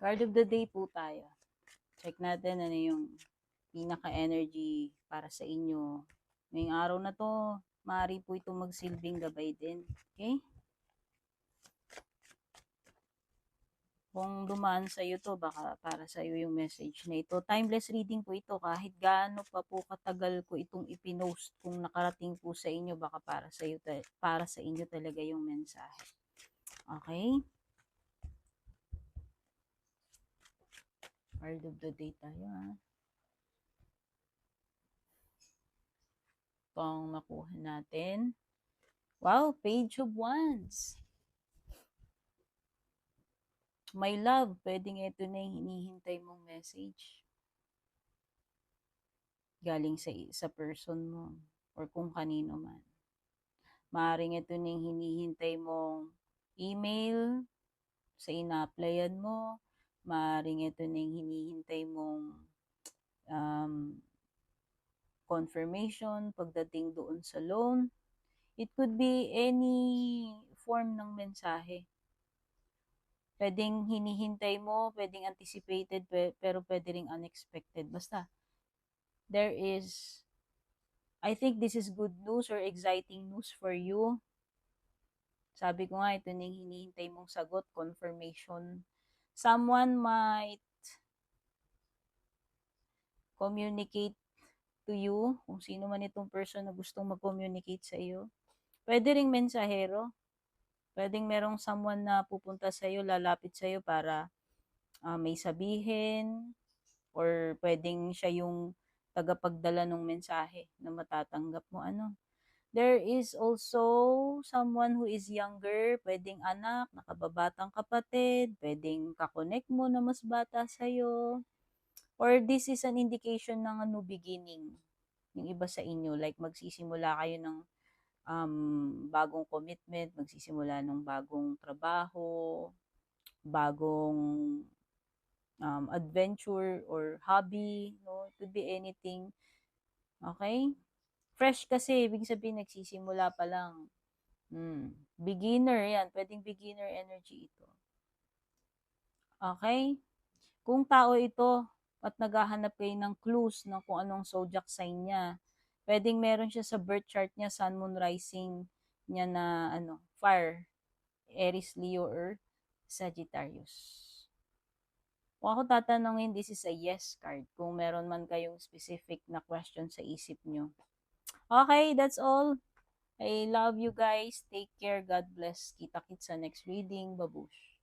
Card of the day po tayo. Check natin ano yung pinaka-energy para sa inyo. Ngayong araw na to, maaari po itong magsilbing gabay din. Okay? Kung dumaan sa iyo to, baka para sa iyo yung message na ito. Timeless reading po ito. Kahit gaano pa po katagal ko itong ipinost, kung nakarating po sa inyo, baka para sa inyo talaga yung mensahe. Okay? Card of the day tayo ha. Ito ang nakuha natin. Wow, Page of Wands. My love, pwedeng ito na yung hinihintay mong message. Galing sa person mo or kung kanino man. Maaring ito na yung hinihintay mong email sa ina-applyan mo. Maaring ito na yung hinihintay mong confirmation pagdating doon sa loan. It could be any form ng mensahe. Pwedeng hinihintay mo, pwedeng anticipated, pero pwede ring unexpected. Basta, there is, I think this is good news or exciting news for you. Sabi ko nga, ito na yung hinihintay mong sagot, confirmation. Someone might communicate to you, kung sino man itong person na gustong mag-communicate sa iyo. Pwede ring mensahero. Pwedeng merong someone na pupunta sa iyo, lalapit sa iyo para may sabihin, or pwedeng siya yung tagapagdala ng mensahe na matatanggap mo. There is also someone who is younger, pwedeng anak, nakababatang kapatid, pwedeng kakonek mo na mas bata sa'yo, or this is an indication ng new beginning. Yung iba sa inyo, like magsisimula kayo ng bagong commitment, magsisimula ng bagong trabaho, bagong adventure or hobby, no? It could be anything. Okay? Fresh kasi, ibig sabihin nagsisimula pa lang. Beginner, yan. Pwedeng beginner energy ito. Okay? Kung tao ito at naghahanap kayo ng clues ng kung anong zodiac sign niya, pwedeng meron siya sa birth chart niya, sun, moon, rising niya na fire, Aries, Leo, or Sagittarius. Kung ako tatanungin, this is a yes card. Kung meron man kayong specific na question sa isip nyo. Okay, that's all. I love you guys. Take care. God bless. Kita-kits sa next reading. Babush.